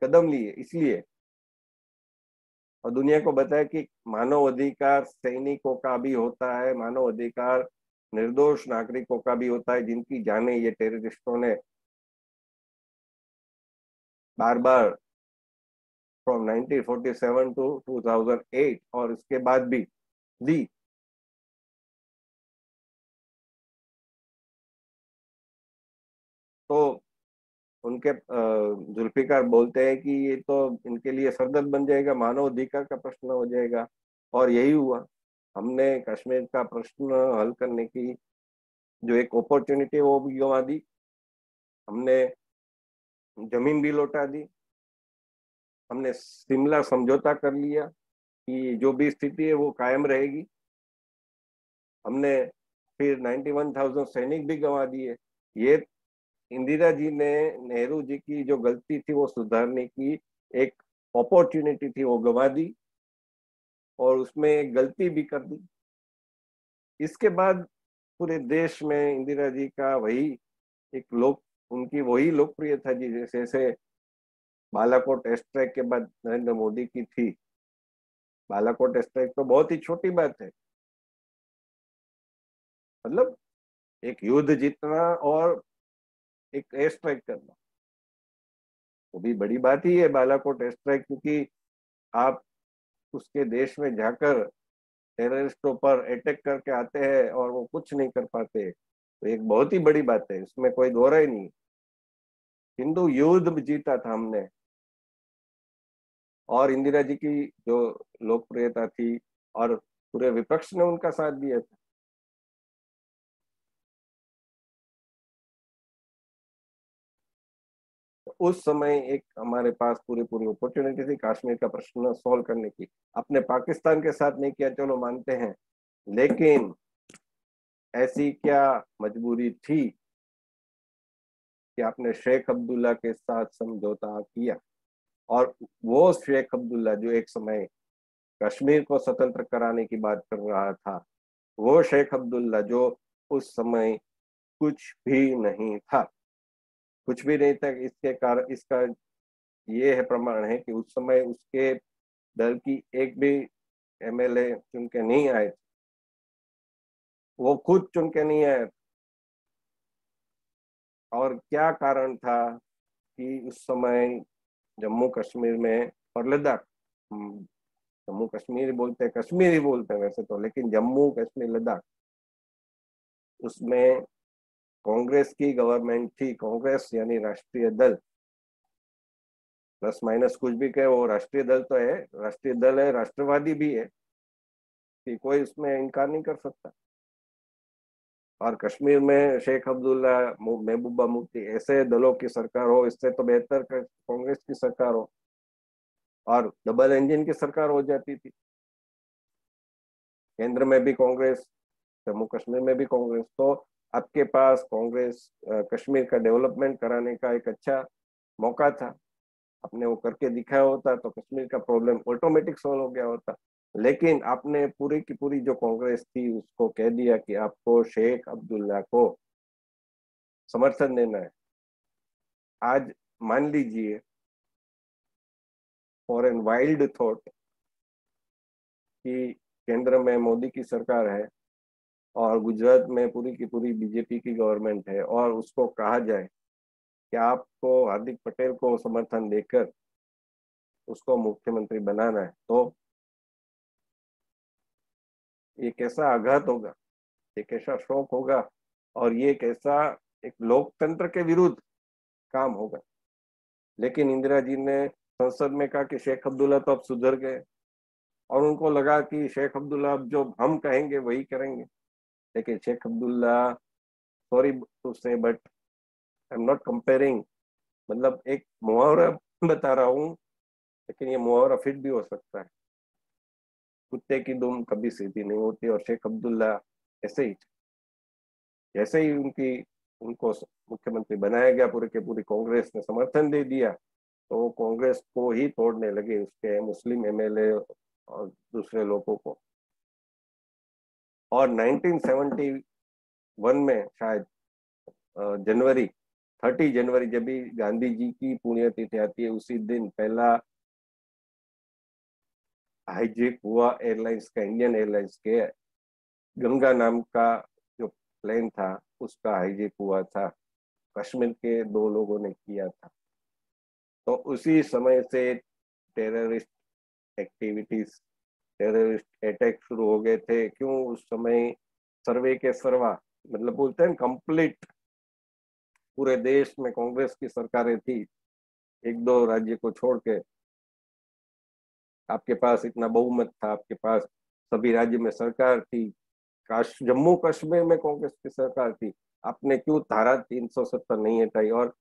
कदम लिए इसलिए, और दुनिया को बताया कि मानव अधिकार सैनिकों का भी होता है, मानव अधिकार निर्दोष नागरिकों का भी होता है, जिनकी जानें ये टेररिस्टों ने बार बार फ्रॉम 1947 टू 2008 और इसके बाद भी दी। तो उनके जुल्फिकार बोलते हैं कि ये तो इनके लिए सरदर्द बन जाएगा, मानव अधिकार का प्रश्न हो जाएगा, और यही हुआ। हमने कश्मीर का प्रश्न हल करने की जो एक अपॉर्चुनिटी है वो भी गंवा दी, हमने जमीन भी लौटा दी, हमने शिमला समझौता कर लिया कि जो भी स्थिति है वो कायम रहेगी, हमने फिर 91,000 सैनिक भी गंवा दिए। ये इंदिरा जी ने, नेहरू जी की जो गलती थी वो सुधारने की एक अपॉर्चुनिटी थी, वो गंवा दी और उसमें एक गलती भी कर दी। इसके बाद पूरे देश में इंदिरा जी का वही एक लोक उनकी वही लोकप्रियता जी, जैसे जैसे बालाकोट एयर स्ट्राइक के बाद नरेंद्र मोदी की थी। बालाकोट एयर स्ट्राइक तो बहुत ही छोटी बात है, मतलब एक युद्ध जीतना और एक एयर स्ट्राइक करना, वो भी बड़ी बात ही है बालाकोट एयर स्ट्राइक, क्योंकि आप उसके देश में जाकर टेररिस्टों पर अटैक करके आते हैं और वो कुछ नहीं कर पाते, तो एक बहुत ही बड़ी बात है, इसमें कोई दो राय नहीं। हिंदू युद्ध जीता था हमने, और इंदिरा जी की जो लोकप्रियता थी और पूरे विपक्ष ने उनका साथ दिया था। तो उस समय एक हमारे पास पूरी पूरी अपॉर्चुनिटी थी कश्मीर का प्रश्न सॉल्व करने की। अपने पाकिस्तान के साथ नहीं किया, चलो मानते हैं, लेकिन ऐसी क्या मजबूरी थी कि आपने शेख अब्दुल्ला के साथ समझौता किया? और वो शेख अब्दुल्ला जो एक समय कश्मीर को स्वतंत्र कराने की बात कर रहा था, वो शेख अब्दुल्ला जो उस समय कुछ भी नहीं था, कुछ भी नहीं था। इसके कारण इसका ये है प्रमाण है कि उस समय उसके दल की एक भी एमएलए चुन के नहीं आए, वो खुद चुन के नहीं आए। और क्या कारण था कि उस समय जम्मू कश्मीर में और लद्दाख, जम्मू कश्मीर बोलते हैं, कश्मीर ही बोलते हैं वैसे तो, लेकिन जम्मू कश्मीर लद्दाख, उसमें कांग्रेस की गवर्नमेंट थी। कांग्रेस यानी राष्ट्रीय दल, प्लस माइनस कुछ भी कहे, वो राष्ट्रीय दल तो है, राष्ट्रीय दल है, राष्ट्रवादी भी है, कि कोई उसमें इनकार नहीं कर सकता। और कश्मीर में शेख अब्दुल्ला, महबूबा मुफ्ती, ऐसे दलों की सरकार हो, इससे तो बेहतर कांग्रेस की सरकार हो, और डबल इंजन की सरकार हो जाती थी, केंद्र में भी कांग्रेस, जम्मू कश्मीर में भी कांग्रेस। तो आपके पास कांग्रेस कश्मीर का डेवलपमेंट कराने का एक अच्छा मौका था, आपने वो करके दिखाया होता तो कश्मीर का प्रॉब्लम ऑटोमेटिक सॉल्व हो गया होता। लेकिन आपने पूरी की पूरी जो कांग्रेस थी उसको कह दिया कि आपको शेख अब्दुल्ला को समर्थन देना है। आज मान लीजिए, फॉर एन वाइल्ड थॉट, कि केंद्र में मोदी की सरकार है और गुजरात में पूरी की पूरी बीजेपी की गवर्नमेंट है, और उसको कहा जाए कि आपको हार्दिक पटेल को समर्थन देकर उसको मुख्यमंत्री बनाना है, तो ये कैसा आघात होगा। एक ऐसा शौक होगा और ये एक ऐसा एक लोकतंत्र के विरुद्ध काम होगा। लेकिन इंदिरा जी ने संसद में कहा कि शेख अब्दुल्ला तो अब सुधर गए, और उनको लगा कि शेख अब्दुल्ला अब जो हम कहेंगे वही करेंगे। लेकिन शेख अब्दुल्ला, सॉरी टू से but I am not comparing, मतलब एक मुहावरा बता रहा हूँ, लेकिन ये मुहावरा फिट भी हो सकता है। कुत्ते की दुम कभी सीधी नहीं होती, और शेख अब्दुल्ला ऐसे ही, जैसे ही उनको मुख्यमंत्री बनाया गया, पूरे के पूरी कांग्रेस ने समर्थन दे दिया, तो वो कांग्रेस को ही तोड़ने लगे, उसके मुस्लिम एमएलए और दूसरे लोगों को। और 1971 में शायद जनवरी 30 जनवरी, जब भी गांधी जी की पुण्यतिथि आती है, उसी दिन पहला हाईजैक हुआ एयरलाइंस का, इंडियन एयरलाइंस के गंगा नाम का जो प्लेन था उसका हाईजैक हुआ था। कश्मीर के 2 लोगों ने किया था। तो उसी समय से टेररिस्ट एक्टिविटीज, टेररिस्ट अटैक शुरू हो गए थे। क्यों? उस समय सर्वे के सर्वा, मतलब बोलते हैं कंप्लीट पूरे देश में कांग्रेस की सरकारें थी, 1-2 राज्य को छोड़ के। आपके पास इतना बहुमत था, आपके पास सभी राज्य में सरकार थी। जम्मू कश्मीर में कांग्रेस की सरकार थी, आपने क्यों धारा 370 नहीं हटाई? और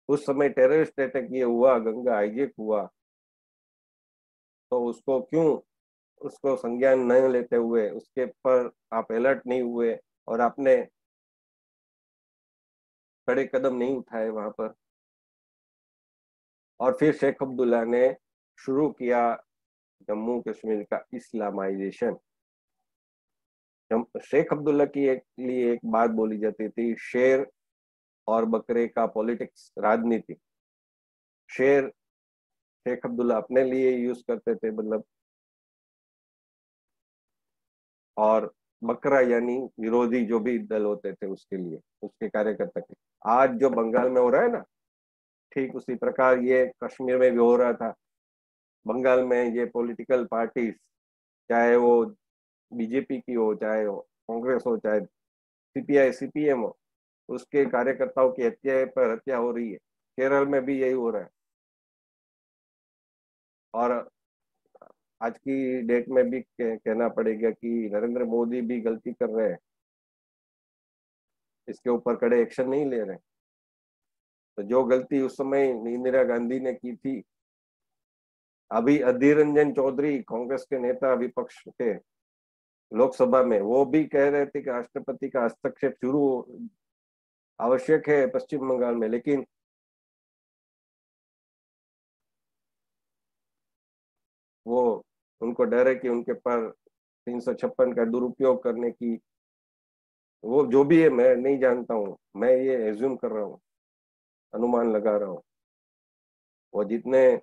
उस समय टेररिस्ट अटैक ये हुआ, गंगा हाईजेक हुआ, तो उसको क्यों, उसको संज्ञान नहीं लेते हुए, उसके पर आप अलर्ट नहीं हुए और आपने कड़े कदम नहीं उठाए वहां पर? और फिर शेख अब्दुल्ला ने शुरू किया जम्मू कश्मीर का इस्लामाइजेशन। शेख अब्दुल्ला की एक लिए एक बात बोली जाती थी, शेर और बकरे का पॉलिटिक्स, राजनीति। शेर शेख अब्दुल्ला अपने लिए यूज करते थे, मतलब, और बकरा यानी विरोधी जो भी दल होते थे उसके लिए, उसके कार्यकर्ता के। आज जो बंगाल में हो रहा है ना, ठीक उसी प्रकार ये कश्मीर में भी हो रहा था। बंगाल में ये पॉलिटिकल पार्टीज, चाहे वो बीजेपी की हो, चाहे वो कांग्रेस हो, चाहे सीपीआई सीपीएम हो, उसके कार्यकर्ताओं की हत्या पर हत्या हो रही है। केरल में भी यही हो रहा है। और आज की डेट में भी कहना पड़ेगा कि नरेंद्र मोदी भी गलती कर रहे हैं, इसके ऊपर कड़े एक्शन नहीं ले रहे। तो जो गलती उस समय इंदिरा गांधी ने की थी, अभी अधीर रंजन चौधरी कांग्रेस के नेता विपक्ष के लोकसभा में, वो भी कह रहे थे कि राष्ट्रपति का हस्तक्षेप शुरू आवश्यक है पश्चिम बंगाल में, लेकिन वो, उनको डर है कि उनके पर 356 का दुरुपयोग करने की, वो जो भी है मैं नहीं जानता हूँ, मैं ये एज्यूम कर रहा हूँ, अनुमान लगा रहा हूँ। वो जितने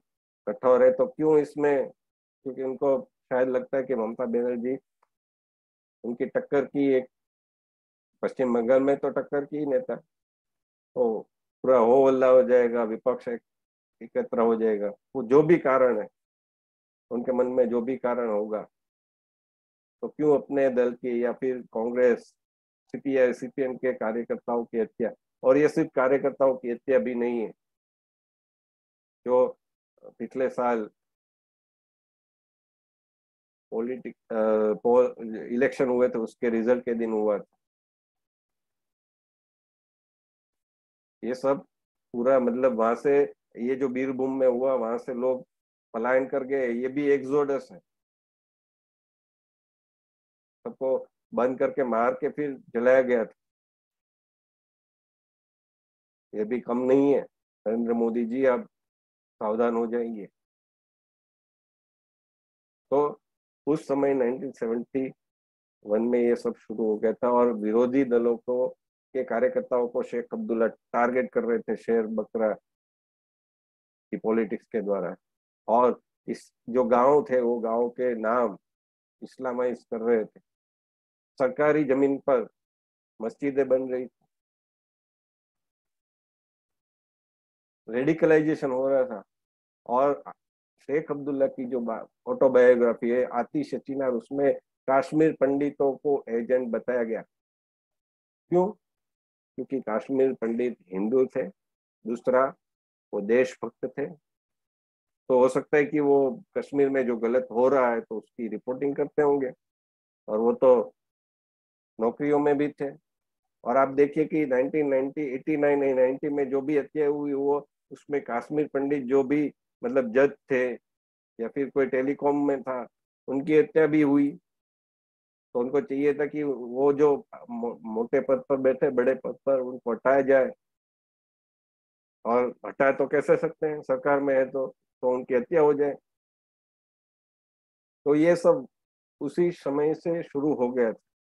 कठोर है, तो क्यों इसमें, क्योंकि उनको शायद लगता है कि ममता बनर्जी उनकी टक्कर की एक, पश्चिम बंगाल में तो टक्कर की ही नेता, तो पूरा हो हल्ला हो जाएगा, विपक्ष एकत्र हो जाएगा। वो जो भी कारण है, उनके मन में जो भी कारण होगा, तो क्यों अपने दल की या फिर कांग्रेस, सीपीआई सीपीएम के कार्यकर्ताओं की हत्या? और ये सिर्फ कार्यकर्ताओं की हत्या भी नहीं है, जो पिछले साल पॉलिटिक इलेक्शन हुए थे उसके रिजल्ट के दिन हुआ था, ये सब पूरा, मतलब वहां से, ये जो बीरभूम में हुआ वहां से लोग पलायन कर गए, ये भी एक्सोडस है। सबको बंद करके मार के फिर जलाया गया था, ये भी कम नहीं है। नरेंद्र मोदी जी आप सावधान हो जाइए। तो उस समय 1971 में ये सब शुरू हो गया था, और विरोधी दलों को के कार्यकर्ताओं को शेख अब्दुल्ला टारगेट कर रहे थे, शेर बकरा की पॉलिटिक्स के द्वारा। और इस जो गांव थे, वो गांव के नाम इस्लामाइज कर रहे थे, सरकारी जमीन पर मस्जिदें बन रही, रेडिकलाइजेशन हो रहा था। और शेख अब्दुल्ला की जो ऑटोबायोग्राफी है आतिश चिनार, उसमें कश्मीर पंडितों को एजेंट बताया गया। क्यों? क्योंकि कश्मीर पंडित हिंदू थे, दूसरा वो देशभक्त थे। तो हो सकता है कि वो कश्मीर में जो गलत हो रहा है तो उसकी रिपोर्टिंग करते होंगे, और वो तो नौकरियों में भी थे। और आप देखिए कि 1990 89 90 में जो भी हत्या हुई, वो उसमें कश्मीर पंडित जो भी मतलब जज थे या फिर कोई टेलीकॉम में था, उनकी हत्या भी हुई। तो उनको चाहिए था कि वो जो मोटे पद पर बैठे, बड़े पद पर, उनको हटाया जाए। और हटा तो कैसे सकते हैं, सरकार में है तो उनकी हत्या हो जाए। तो ये सब उसी समय से शुरू हो गया था।